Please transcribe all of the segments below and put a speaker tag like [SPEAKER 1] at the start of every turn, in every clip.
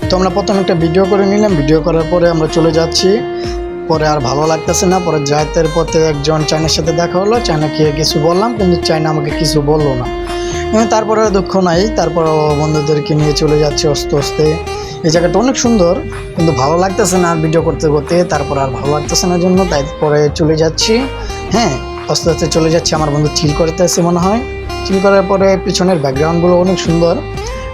[SPEAKER 1] তো আমরা প্রথম একটা ভিডিও করে নিলাম, ভিডিও করার পরে আমরা চলে যাচ্ছি। পরে আর ভালো লাগতেছে না, পরে যাইতের পথে একজন চায়নার সাথে দেখা হলো। চায়নাকে কিছু বললাম, কিন্তু চায়না আমাকে কিছু বললো না। তারপরে দুঃখ নাই, তারপর বন্ধুদেরকে নিয়ে চলে যাচ্ছি আস্তে আস্তে। এই জায়গাটা অনেক সুন্দর, কিন্তু ভালো লাগতেছে না আর ভিডিও করতে করতে। তারপর আর ভালো লাগতেছে না জন্য তারপরে চলে যাচ্ছি। হ্যাঁ, আস্তে আস্তে চলে যাচ্ছি। আমার বন্ধু চিল করতেছে মনে হয়। চিল করার পরে পিছনের ব্যাকগ্রাউন্ডগুলো অনেক সুন্দর।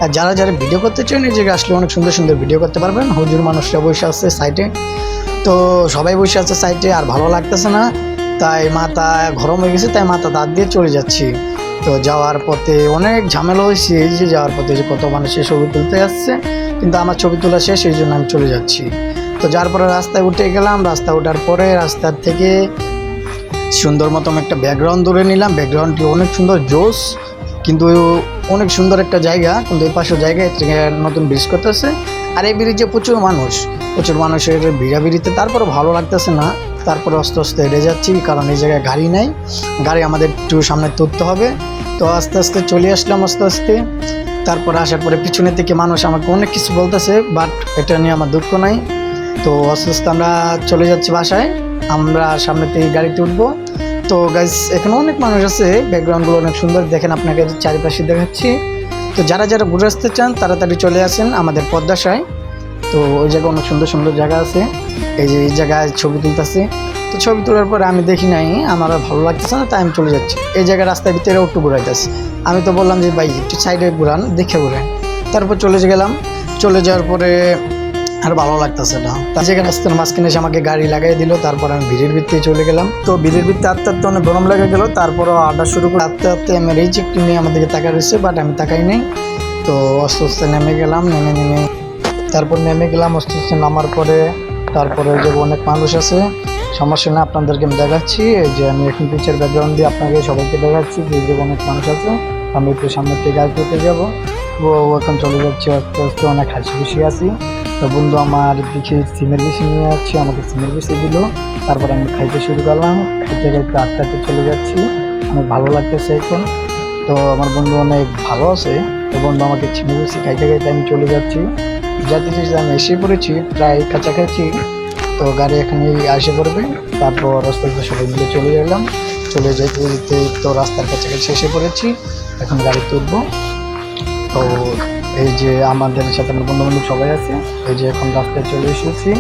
[SPEAKER 1] আর যারা যারা ভিডিও করতে চান এই জায়গায় আসলে অনেক সুন্দর সুন্দর ভিডিও করতে পারবেন। হুজুর মানুষরা বসে আছে সাইডে, তো সবাই বসে আছে সাইডে, আর ভালো লাগতেছে না, তাই মাথা গরম হয়ে গেছে, তাই মাথা দাঁত দিয়ে চলে যাচ্ছি। তো যাওয়ার পথে অনেক ঝামেলা হয়েছে, এই যে যাওয়ার পথে যে কত মানুষের ছবি তুলতে আসছে, কিন্তু আমার ছবি তোলা শেষ, এই জন্য আমি চলে যাচ্ছি। তো যার পরে রাস্তায় উঠে গেলাম। রাস্তা ওঠার পরে রাস্তার থেকে সুন্দর মতন একটা ব্যাকগ্রাউন্ড ধরে নিলাম। ব্যাকগ্রাউন্ডটি অনেক সুন্দর, জোস, কিন্তু অনেক সুন্দর একটা জায়গা। কিন্তু এই পাশের জায়গায় থেকে নতুন ব্রিজ করতেছে, আর এই ব্রিজে প্রচুর মানুষের ভিড়াভিড়িতে তারপরে ভালো লাগতেছে না। তারপরে আস্তে আস্তে হেঁটে যাচ্ছি, কারণ এই জায়গায় গাড়ি নাই, গাড়ি আমাদের একটু সামনে তুলতে হবে। তো আস্তে আস্তে চলে আসলাম আস্তে আস্তে। তারপরে আসার পরে পিছনের থেকে মানুষ আমাকে অনেক কিছু বলতেছে, বাট এটা নিয়ে আমার দুঃখ নাই। তো আস্তে আস্তে আমরা চলে যাচ্ছি বাসায়। আমরা সামনে থেকে গাড়িতে উঠবো। তো গাইস, এখানে অনেক মানুষ আছে, ব্যাকগ্রাউন্ডগুলো অনেক সুন্দর, দেখেন আপনাকে চারিপাশে দেখাচ্ছি। তো যারা যারা ঘুরে আসতে চান তাড়াতাড়ি চলে আসেন আমাদের পদ্মাশায়। তো ওই জায়গায় অনেক সুন্দর সুন্দর জায়গা আছে। এই যে এই জায়গায় ছবি তুলতেছে। তো ছবি তোলার পরে আমি দেখি নাই, আমার আর ভালো লাগতেছে না, তাই আমি চলে যাচ্ছি। এই জায়গায় রাস্তার ভিতরে একটু ঘুরাইতেছে। আমি তো বললাম যে ভাই একটু সাইডে ঘুরান, দেখে ঘুরান। তারপর চলে গেলাম। চলে যাওয়ার পরে আর ভালো লাগতেছে না, তার জায়গায় রাস্তার মাঝখানে এসে আমাকে গাড়ি লাগাই দিল। তারপর আমি ভিড়ের ভিত্তিতে চলে গেলাম। তো ভিড়ের ভিত্তিতে আস্তে আস্তে অনেক গরম লেগে গেল। তারপরও আড্ডা শুরু করে আস্তে আস্তে আমার এই যে একটু মেয়ে আমাদেরকে তাকা রয়েছে, বাট আমি তাকাই নেই। তো আস্তে আস্তে নেমে গেলাম। তারপর নেমে গেলাম আস্তে আস্তে। নামার পরে তারপরে যে অনেক মানুষ আছে, সমস্যা না, আপনাদেরকে আমি দেখাচ্ছি। এই যে আমি এখন পিকচার ব্যাকগ্রাউন্ড দিয়ে আপনাকে সবাইকে দেখাচ্ছি যে অনেক মানুষ আছে। আমি একটু সামনের থেকে গাড়ি করতে যাবো। ও এখন চলে যাচ্ছে আস্তে আস্তে, অনেক হাসি খুশি আছি। তো বন্ধু আমার দিকে সিমের বেশি নিয়ে যাচ্ছে, আমাকে সিমের বেশি দিল। তারপর আমি খাইতে শুরু করলাম। খাইতে খাইতে আস্তে আস্তে চলে যাচ্ছি। অনেক ভালো লাগতেছে এখন। তো আমার বন্ধু অনেক ভালো আছে। তো বন্ধু আমাকে সিমের বেশি খাইতে খাইতে আমি চলে যাচ্ছি। যাতে আমি এসে পড়েছি প্রায় কাছাকাছি। তো গাড়ি এখানে এসে পড়বে। তারপর আস্তে আস্তে সবাই মিলে চলে গেলাম। চলে যেতে যেতে তো রাস্তার কাছাকাছি এসে পড়েছি। এখন গাড়ি তুলবো। তো এই যে আমাদের সাথে আমার বন্ধু বান্ধব সবাই আছে। এই যে এখন রাস্তায় চলে এসেছি।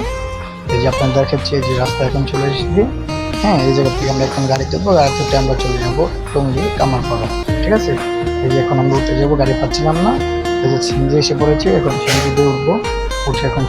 [SPEAKER 1] এই যে আপনার দেখাচ্ছি, এই যে রাস্তায় এখন চলে এসেছি। হ্যাঁ, এই জায়গা থেকে আমরা এখন গাড়ি তুলবো। গাড়ি তুলতে আমরা চলে যাবো টঙ্গী কামারপাড়া। ঠিক আছে, এই যে এখন আমরা উঠতে যাবো, গাড়ি পাচ্ছিলাম না। এই যে সিএনজি এসে পড়েছি, এখন সিএনজি দিয়ে উঠবো। উঠে এখন